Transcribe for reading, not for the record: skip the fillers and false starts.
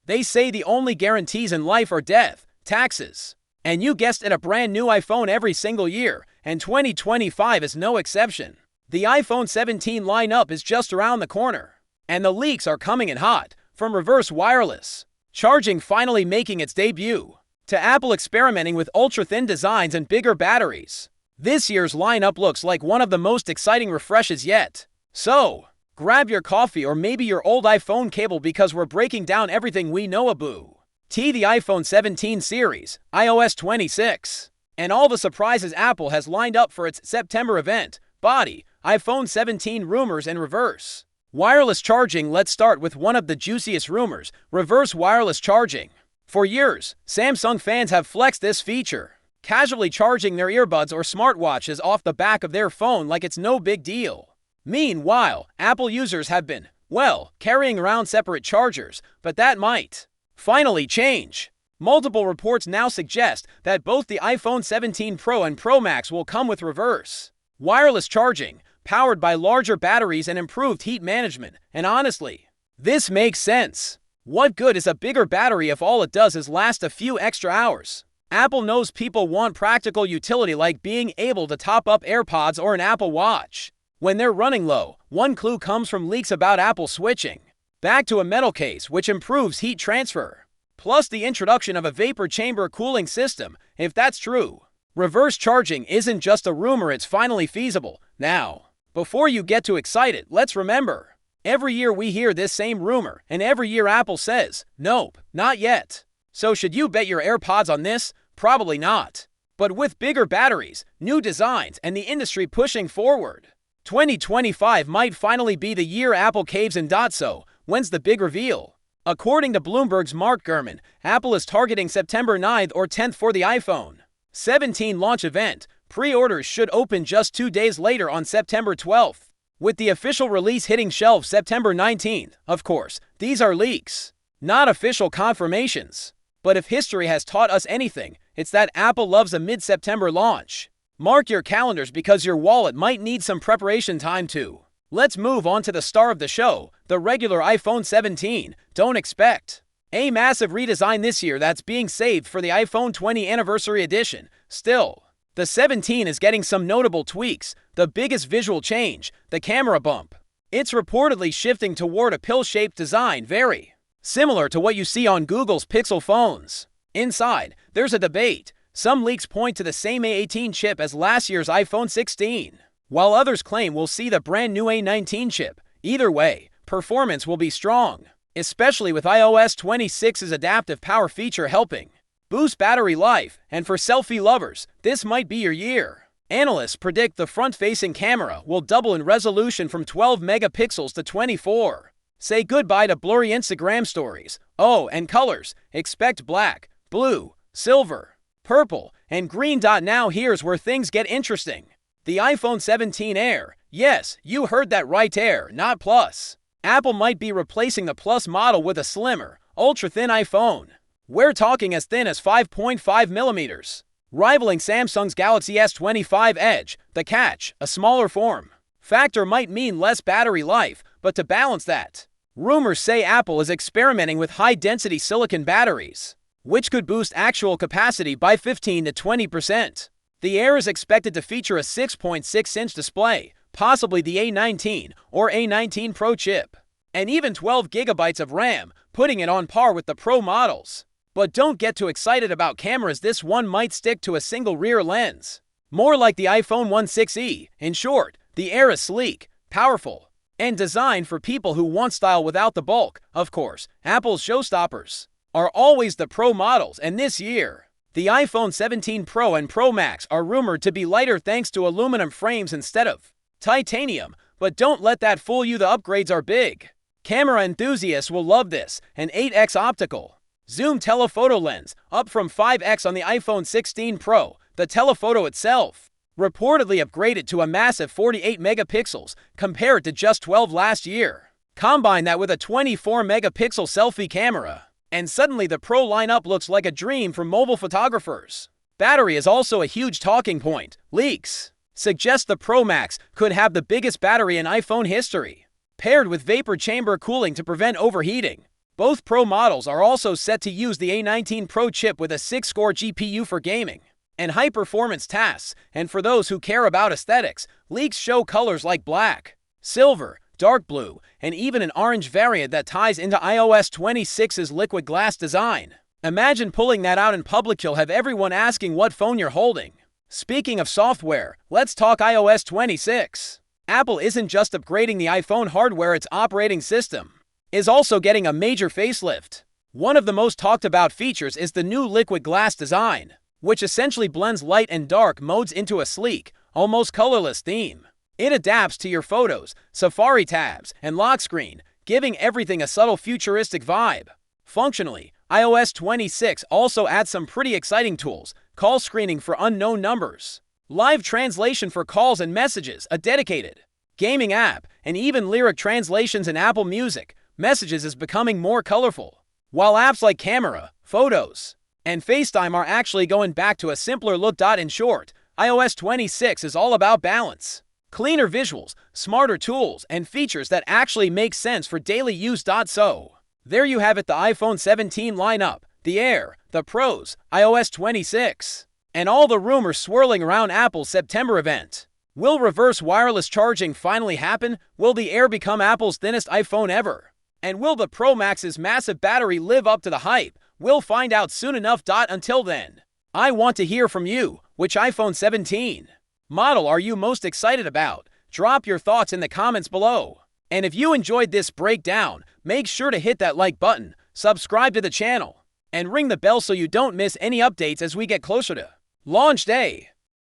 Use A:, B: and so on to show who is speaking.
A: They say the only guarantees in life are death, taxes. And you guessed it, a brand new iPhone every single year, and 2025 is no exception. The iPhone 17 lineup is just around the corner. And the leaks are coming in hot, from reverse wireless charging finally making its debut, to Apple experimenting with ultra-thin designs and bigger batteries. This year's lineup looks like one of the most exciting refreshes yet. So, grab your coffee or maybe your old iPhone cable because we're breaking down everything we know about the iPhone 17 series, iOS 26, and all the surprises Apple has lined up for its September event, body, iPhone 17 rumors and reverse wireless charging. Let's start with one of the juiciest rumors, reverse wireless charging. For years, Samsung fans have flexed this feature, casually charging their earbuds or smartwatches off the back of their phone like it's no big deal. Meanwhile, Apple users have been, well, carrying around separate chargers, but that might finally change. Multiple reports now suggest that both the iPhone 17 Pro and Pro Max will come with reverse wireless charging, powered by larger batteries and improved heat management. And honestly, this makes sense. What good is a bigger battery if all it does is last a few extra hours? Apple knows people want practical utility like being able to top up AirPods or an Apple Watch when they're running low. One clue comes from leaks about Apple switching back to a metal case, which improves heat transfer, plus the introduction of a vapor chamber cooling system. If that's true, reverse charging isn't just a rumor, it's finally feasible. Now, before you get too excited, let's remember, every year we hear this same rumor, and every year Apple says, nope, not yet. So should you bet your AirPods on this? Probably not. But with bigger batteries, new designs, and the industry pushing forward, 2025 might finally be the year Apple caves in. So, when's the big reveal? According to Bloomberg's Mark Gurman, Apple is targeting September 9th or 10th for the iPhone 17 launch event. Pre-orders should open just 2 days later on September 12th, with the official release hitting shelves September 19th. Of course, these are leaks, not official confirmations. But if history has taught us anything, it's that Apple loves a mid-September launch. Mark your calendars because your wallet might need some preparation time too. Let's move on to the star of the show, the regular iPhone 17. Don't expect a massive redesign this year, that's being saved for the iPhone 20 Anniversary Edition. Still, the 17 is getting some notable tweaks. The biggest visual change, the camera bump. It's reportedly shifting toward a pill-shaped design, very similar to what you see on Google's Pixel phones. Inside, there's a debate. Some leaks point to the same A18 chip as last year's iPhone 16, while others claim we'll see the brand new A19 chip. Either way, performance will be strong, especially with iOS 26's adaptive power feature helping boost battery life. And for selfie lovers, this might be your year. Analysts predict the front-facing camera will double in resolution from 12 megapixels to 24. Say goodbye to blurry Instagram stories. Oh, and colors. Expect black, blue, silver, purple, and green. Now here's where things get interesting. The iPhone 17 Air. Yes, you heard that right, Air, not Plus. Apple might be replacing the Plus model with a slimmer, ultra-thin iPhone. We're talking as thin as 5.5 millimeters, rivaling Samsung's Galaxy S25 Edge. The catch, a smaller form factor might mean less battery life, but to balance that, rumors say Apple is experimenting with high-density silicon batteries, which could boost actual capacity by 15 to 20%. The Air is expected to feature a 6.6-inch display, possibly the A19 or A19 Pro chip, and even 12 gigabytes of RAM, putting it on par with the Pro models. But don't get too excited about cameras. This one might stick to a single rear lens, more like the iPhone 16e. In short, the Air is sleek, powerful, and designed for people who want style without the bulk. Of course, Apple's showstoppers are always the Pro models, and this year, the iPhone 17 Pro and Pro Max are rumored to be lighter thanks to aluminum frames instead of titanium. But don't let that fool you, the upgrades are big. Camera enthusiasts will love this, an 8x optical zoom telephoto lens, up from 5x on the iPhone 16 Pro. The telephoto itself, reportedly upgraded to a massive 48 megapixels compared to just 12 last year. Combine that with a 24 megapixel selfie camera, and suddenly the Pro lineup looks like a dream for mobile photographers. Battery is also a huge talking point. Leaks suggest the Pro Max could have the biggest battery in iPhone history, paired with vapor chamber cooling to prevent overheating. Both Pro models are also set to use the A19 Pro chip with a 6-core GPU for gaming and high-performance tasks, and for those who care about aesthetics, leaks show colors like black, silver, dark blue, and even an orange variant that ties into iOS 26's liquid glass design. Imagine pulling that out in public. You'll have everyone asking what phone you're holding. Speaking of software, let's talk iOS 26. Apple isn't just upgrading the iPhone hardware, its operating system is also getting a major facelift. One of the most talked about features is the new liquid glass design, which essentially blends light and dark modes into a sleek, almost colorless theme. It adapts to your photos, Safari tabs, and lock screen, giving everything a subtle futuristic vibe. Functionally, iOS 26 also adds some pretty exciting tools: call screening for unknown numbers, live translation for calls and messages, a dedicated gaming app, and even lyric translations in Apple Music. Messages is becoming more colorful, while apps like Camera, Photos, and FaceTime are actually going back to a simpler look. In short, iOS 26 is all about balance, cleaner visuals, smarter tools, and features that actually make sense for daily use. So, there you have it, the iPhone 17 lineup, the Air, the Pros, iOS 26, and all the rumors swirling around Apple's September event. Will reverse wireless charging finally happen? Will the Air become Apple's thinnest iPhone ever? And will the Pro Max's massive battery live up to the hype? We'll find out soon enough. Until then, I want to hear from you. Which iPhone 17 model are you most excited about? Drop your thoughts in the comments below. And if you enjoyed this breakdown, make sure to hit that like button, subscribe to the channel, and ring the bell so you don't miss any updates as we get closer to launch day.